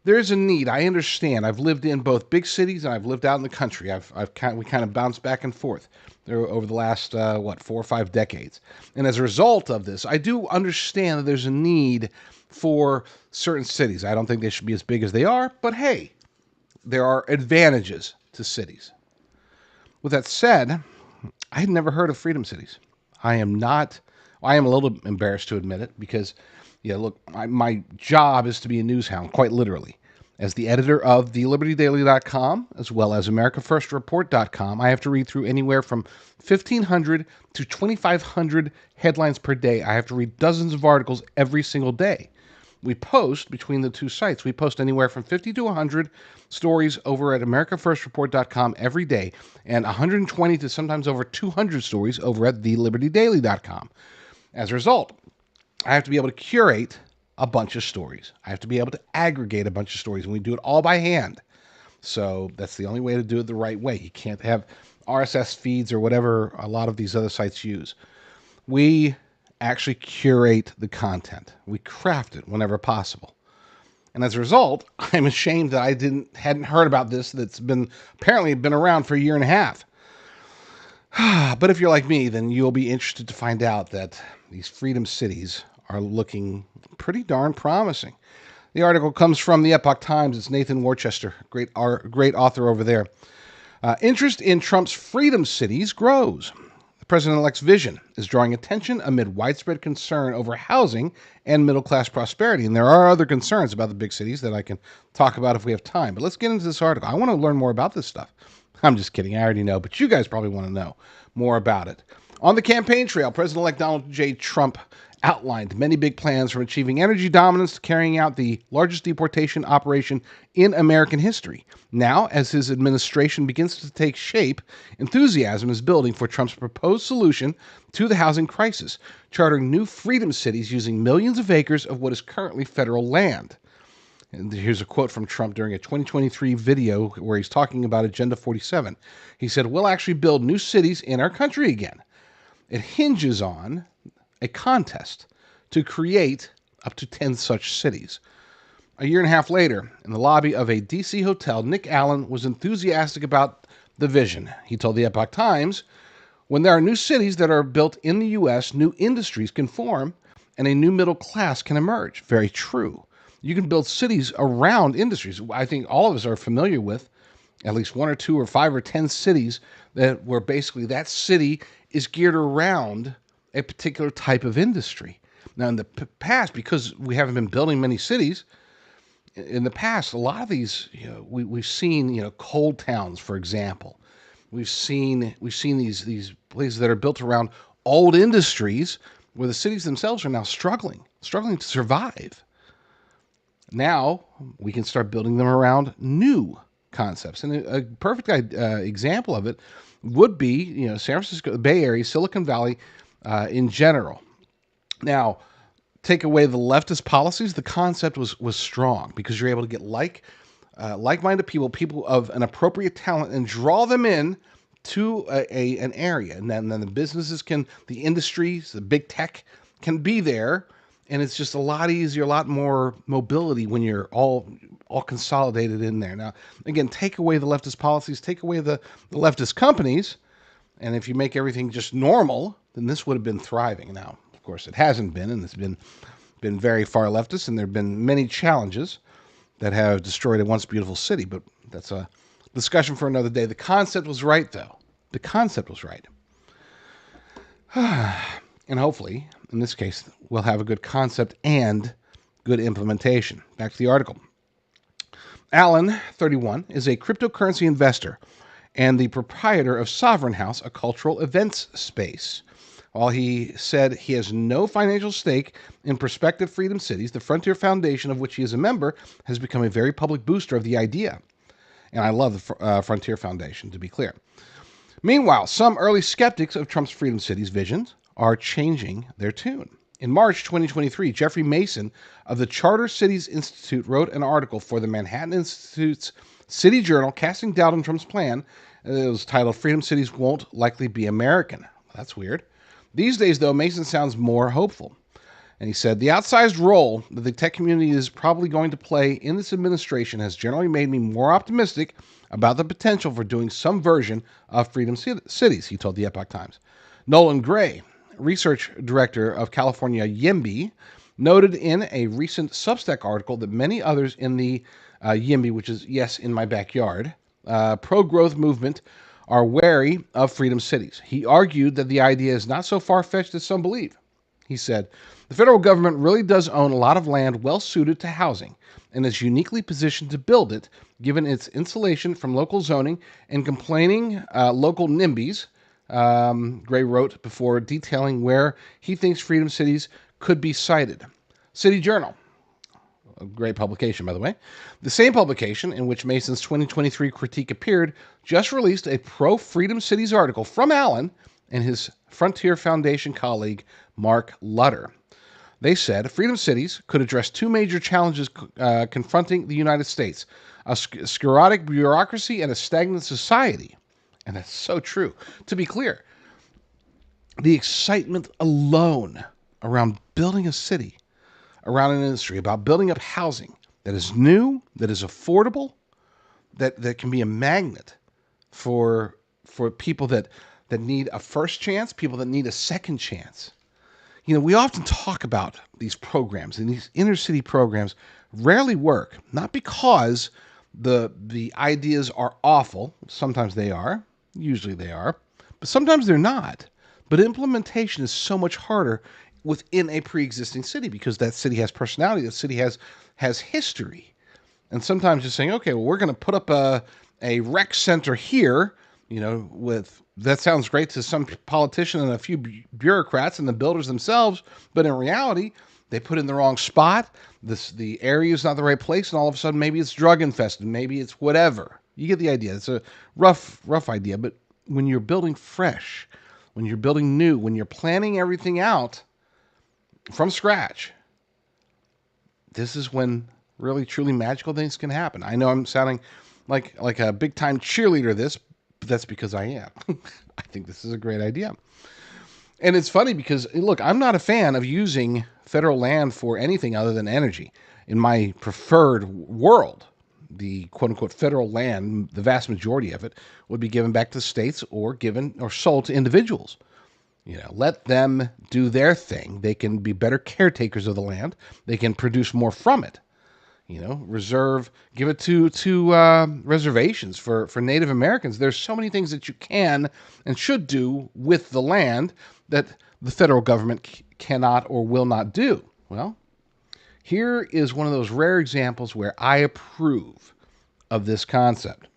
is a need. I understand. I've lived in both big cities and I've lived out in the country. We kind of bounced back and forth there over the last 4 or 5 decades. And as a result of this, I do understand that there's a need for certain cities. I don't think they should be as big as they are, but hey, there are advantages to cities. With that said, I had never heard of Freedom Cities. I am a little embarrassed to admit it because, my job is to be a news hound, quite literally. As the editor of thelibertydaily.com, as well as americafirstreport.com, I have to read through anywhere from 1,500 to 2,500 headlines per day. I have to read dozens of articles every single day. We post, between the two sites, we post anywhere from 50 to 100 stories over at americafirstreport.com every day, and 120 to sometimes over 200 stories over at thelibertydaily.com. As a result, I have to be able to curate a bunch of stories. I have to be able to aggregate a bunch of stories, and we do it all by hand. So that's the only way to do it the right way. You can't have RSS feeds or whatever a lot of these other sites use. We actually curate the content. We craft it whenever possible. And as a result, I'm ashamed that I hadn't heard about this that's apparently been around for a year and a half. But if you're like me, then you'll be interested to find out that these freedom cities are looking pretty darn promising. The article comes from the Epoch Times. It's Nathan Worcester, great author over there. Interest in Trump's freedom cities grows. The president-elect's vision is drawing attention amid widespread concern over housing and middle-class prosperity. And there are other concerns about the big cities that I can talk about if we have time. But let's get into this article. I want to learn more about this stuff. I'm just kidding. I already know, but you guys probably want to know more about it. On the campaign trail, President-elect Donald J. Trump outlined many big plans from achieving energy dominance to carrying out the largest deportation operation in American history. Now, as his administration begins to take shape, enthusiasm is building for Trump's proposed solution to the housing crisis, chartering new freedom cities using millions of acres of what is currently federal land. And here's a quote from Trump during a 2023 video where he's talking about Agenda 47. He said, "We'll actually build new cities in our country again. It hinges on a contest to create up to 10 such cities." A year and a half later, in the lobby of a D.C. hotel, Nick Allen was enthusiastic about the vision. He told the Epoch Times, "When there are new cities that are built in the U.S., new industries can form and a new middle class can emerge." Very true. You can build cities around industries. I think all of us are familiar with at least 1 or 2 or 5 or 10 cities where basically that city is geared around a particular type of industry. Now, in the past, because we haven't been building many cities, in the past, a lot of these, we've seen, coal towns, for example. We've seen these places that are built around old industries where the cities themselves are now struggling to survive. Now we can start building them around new concepts, and a perfect example of it would be, San Francisco, the Bay Area, Silicon Valley, in general. Now, take away the leftist policies, the concept was strong because you're able to get like-minded people of an appropriate talent, and draw them in to an area, and then the businesses the industries, the big tech can be there, and it's just a lot easier, a lot more mobility when you're all consolidated in there. Now, again, take away the leftist policies, take away the leftist companies, and if you make everything just normal, then this would have been thriving. Now, of course, it hasn't been, and it's been very far leftist, and there have been many challenges that have destroyed a once beautiful city, but that's a discussion for another day. The concept was right, though. The concept was right. And hopefully, in this case, we'll have a good concept and good implementation. Back to the article. Allen, 31, is a cryptocurrency investor and the proprietor of Sovereign House, a cultural events space. While he said he has no financial stake in prospective freedom cities, the Frontier Foundation, of which he is a member, has become a very public booster of the idea. And I love the Frontier Foundation, to be clear. Meanwhile, some early skeptics of Trump's freedom cities visions are changing their tune. In March 2023, Jeffrey Mason of the Charter Cities Institute wrote an article for the Manhattan Institute's City Journal casting doubt on Trump's plan. It was titled, "Freedom Cities Won't Likely Be American." That's weird. These days, though, Mason sounds more hopeful. And he said, "The outsized role that the tech community is probably going to play in this administration has generally made me more optimistic about the potential for doing some version of freedom cities," he told the Epoch Times. Nolan Gray, research director of California YIMBY, noted in a recent Substack article that many others in the YIMBY, which is Yes in My Backyard, pro-growth movement, are wary of freedom cities. He argued that the idea is not so far-fetched as some believe. He said, "The federal government really does own a lot of land well-suited to housing and is uniquely positioned to build it, given its insulation from local zoning and complaining local NIMBYs," Gray wrote before detailing where he thinks freedom cities could be sited. City Journal, a great publication, by the way, the same publication in which Mason's 2023 critique appeared, just released a pro-freedom cities article from Allen and his Frontier Foundation colleague, Mark Lutter. They said freedom cities could address two major challenges confronting the United States: a sclerotic bureaucracy and a stagnant society. And that's so true. To be clear, the excitement alone around building a city, around an industry, about building up housing, that is new, that is affordable, that can be a magnet for people that need a first chance, people that need a second chance. You know, we often talk about these programs, and these inner city programs rarely work, not because the ideas are awful. Sometimes they are, usually they are, but sometimes they're not. But implementation is so much harder within a pre-existing city because that city has personality, that city has history. And sometimes just saying, okay, well, we're going to put up a rec center here, you know, that sounds great to some politician and a few bureaucrats and the builders themselves, but in reality, they put it in the wrong spot. The area is not the right place, and all of a sudden, maybe it's drug infested, maybe it's whatever. You get the idea. It's a rough idea, but when you're building fresh, when you're building new, when you're planning everything out from scratch, this is when really, truly magical things can happen. I know I'm sounding like a big-time cheerleader of this, but that's because I am. I think this is a great idea. And it's funny because, look, I'm not a fan of using federal land for anything other than energy. In my preferred world, the quote-unquote federal land, the vast majority of it, would be given back to the states or given or sold to individuals. You know, let them do their thing. They can be better caretakers of the land. They can produce more from it. You know, give it to reservations for Native Americans. There's so many things that you can and should do with the land that the federal government cannot or will not do. Well, here is one of those rare examples where I approve of this concept.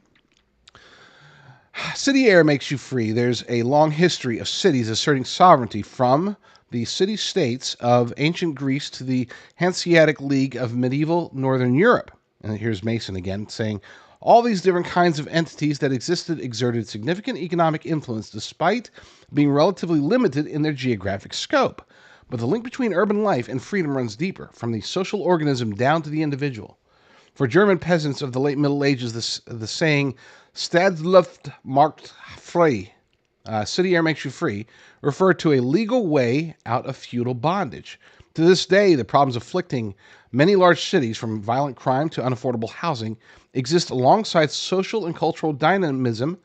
City air makes you free. There's a long history of cities asserting sovereignty from the city-states of ancient Greece to the Hanseatic League of medieval Northern Europe. And here's Mason again saying, all these different kinds of entities that existed exerted significant economic influence despite being relatively limited in their geographic scope. But the link between urban life and freedom runs deeper, from the social organism down to the individual. For German peasants of the late Middle Ages, the saying, Stadtluft macht frei, city air makes you free, referred to a legal way out of feudal bondage. To this day, the problems afflicting many large cities, from violent crime to unaffordable housing, exist alongside social and cultural dynamism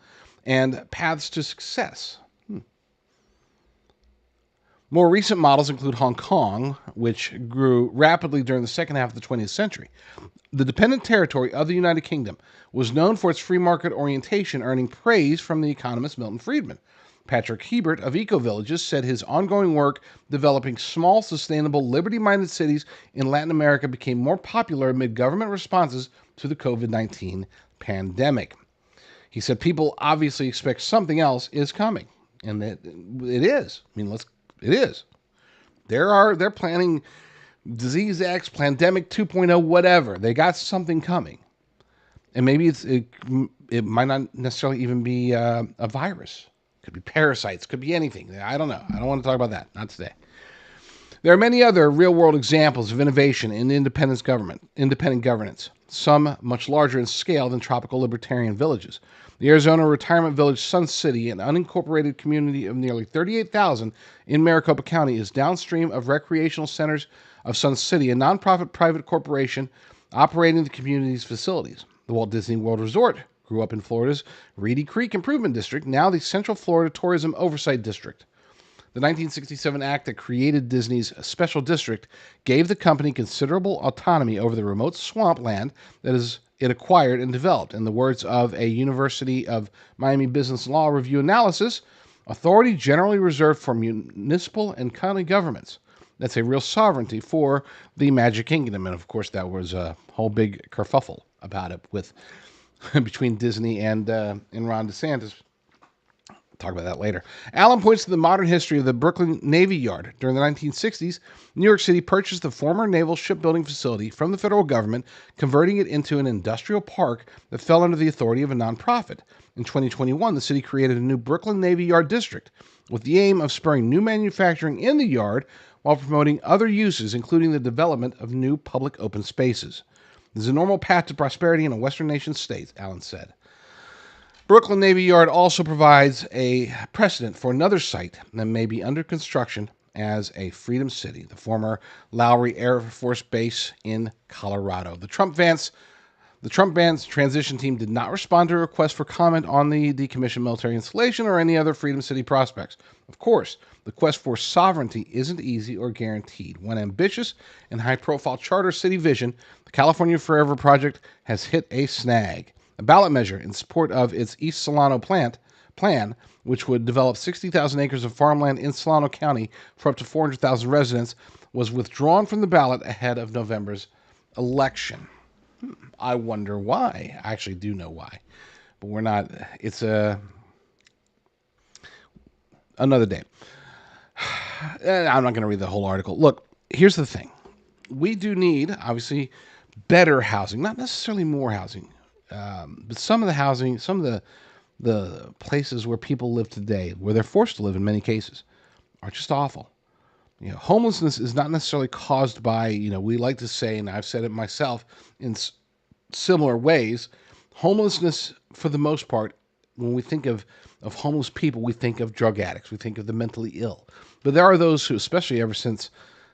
and paths to success. More recent models include Hong Kong, which grew rapidly during the second half of the 20th century. The dependent territory of the United Kingdom was known for its free market orientation, earning praise from the economist Milton Friedman. Patrick Hebert of Eco Villages said his ongoing work developing small, sustainable, liberty-minded cities in Latin America became more popular amid government responses to the COVID-19 pandemic. He said people obviously expect something else is coming, and it is. I mean, it is. They're planning Disease X, Pandemic 2.0, whatever. They got something coming. And maybe it might not necessarily even be a virus. Could be parasites, could be anything. I don't know. I don't want to talk about that. Not today. There are many other real-world examples of innovation in independent governance, some much larger in scale than tropical libertarian villages. The Arizona retirement village Sun City, an unincorporated community of nearly 38,000 in Maricopa County, is downstream of recreational centers of Sun City, a nonprofit private corporation operating the community's facilities. The Walt Disney World Resort grew up in Florida's Reedy Creek Improvement District, now the Central Florida Tourism Oversight District. The 1967 act that created Disney's special district gave the company considerable autonomy over the remote swampland that it acquired and developed. In the words of a University of Miami Business Law Review analysis, authority generally reserved for municipal and county governments. That's a real sovereignty for the Magic Kingdom. And of course, that was a whole big kerfuffle about it with between Disney and Ron DeSantis. Talk about that later. Allen points to the modern history of the Brooklyn Navy Yard. During the 1960s, New York City purchased the former naval shipbuilding facility from the federal government, converting it into an industrial park that fell under the authority of a nonprofit. In 2021, the city created a new Brooklyn Navy Yard district with the aim of spurring new manufacturing in the yard while promoting other uses, including the development of new public open spaces. This is a normal path to prosperity in a Western nation state, Allen said. Brooklyn Navy Yard also provides a precedent for another site that may be under construction as a Freedom City, the former Lowry Air Force Base in Colorado. The Trump-Vance transition team did not respond to a request for comment on the decommissioned military installation or any other Freedom City prospects. Of course, the quest for sovereignty isn't easy or guaranteed. One ambitious and high-profile charter city vision, the California Forever Project has hit a snag. A ballot measure in support of its East Solano plan, which would develop 60,000 acres of farmland in Solano County for up to 400,000 residents, was withdrawn from the ballot ahead of November's election. I wonder why. I actually do know why, but we're not. It's another day. I'm not going to read the whole article. Look, here's the thing. We do need, obviously, better housing, not necessarily more housing, but some of the housing, some of the places where people live today, where they're forced to live in many cases, are just awful. Homelessness is not necessarily caused by, we like to say, and I've said it myself in similar ways, homelessness, for the most part, when we think of homeless people, we think of drug addicts, we think of the mentally ill. But there are those who, especially ever since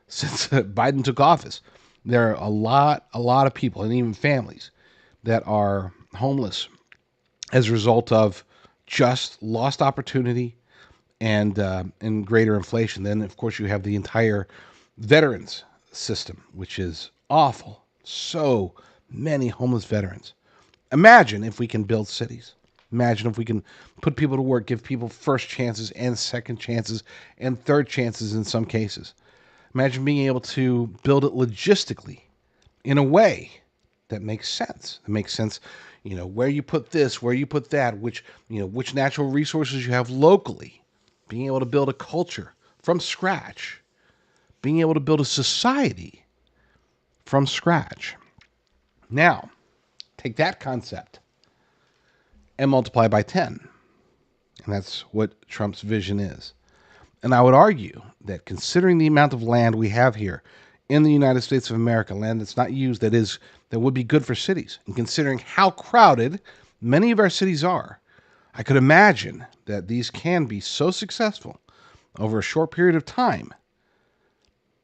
Biden took office, there are a lot of people, and even families, that are homeless as a result of just lost opportunity and greater inflation. Then, of course, you have the entire veterans system, which is awful. So many homeless veterans. Imagine if we can build cities. Imagine if we can put people to work, give people first chances and second chances and third chances in some cases. Imagine being able to build it logistically in a way that makes sense. It makes sense, where you put this, where you put that, which natural resources you have locally. Being able to build a culture from scratch. Being able to build a society from scratch. Now, take that concept and multiply by 10. And that's what Trump's vision is. And I would argue that considering the amount of land we have here in the United States of America, land that's not used, that would be good for cities, and considering how crowded many of our cities are, I could imagine that these can be so successful over a short period of time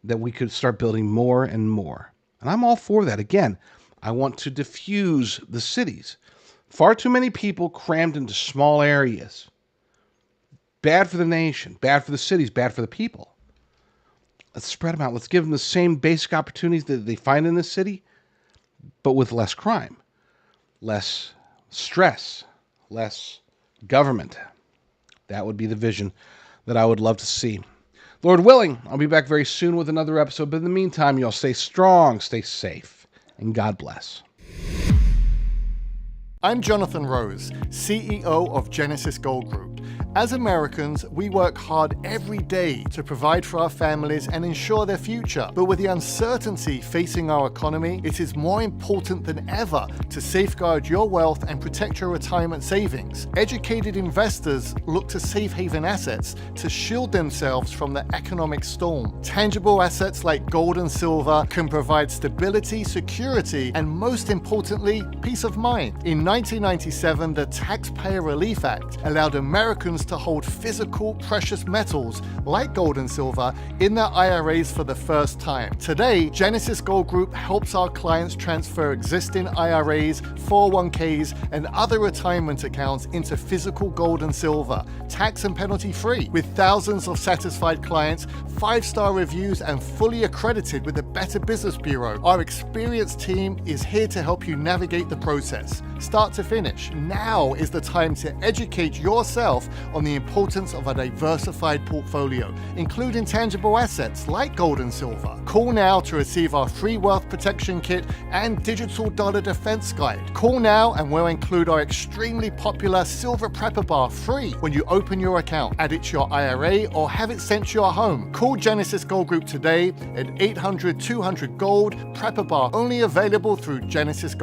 that we could start building more and more. And I'm all for that. Again, I want to diffuse the cities. Far too many people crammed into small areas. Bad for the nation, bad for the cities, bad for the people. Let's spread them out. Let's give them the same basic opportunities that they find in the city, but with less crime, less stress, less government. That would be the vision that I would love to see. Lord willing, I'll be back very soon with another episode. But in the meantime, y'all stay strong, stay safe, and God bless. I'm Jonathan Rose, CEO of Genesis Gold Group. As Americans, we work hard every day to provide for our families and ensure their future. But with the uncertainty facing our economy, it is more important than ever to safeguard your wealth and protect your retirement savings. Educated investors look to safe haven assets to shield themselves from the economic storm. Tangible assets like gold and silver can provide stability, security, and most importantly, peace of mind. In 1997, the Taxpayer Relief Act allowed Americans to hold physical precious metals like gold and silver in their IRAs for the first time. Today, Genesis Gold Group helps our clients transfer existing IRAs, 401ks, and other retirement accounts into physical gold and silver, tax and penalty free. With thousands of satisfied clients, 5-star reviews, and fully accredited with the Better Business Bureau, our experienced team is here to help you navigate the process, start to finish. Now is the time to educate yourself on the importance of a diversified portfolio, including tangible assets like gold and silver. Call now to receive our free wealth protection kit and digital dollar defense guide. Call now and we'll include our extremely popular silver prepper bar free when you open your account. Add it to your IRA or have it sent to your home. Call Genesis Gold Group today at 800-200-GOLD. Prepper bar only available through Genesis Gold.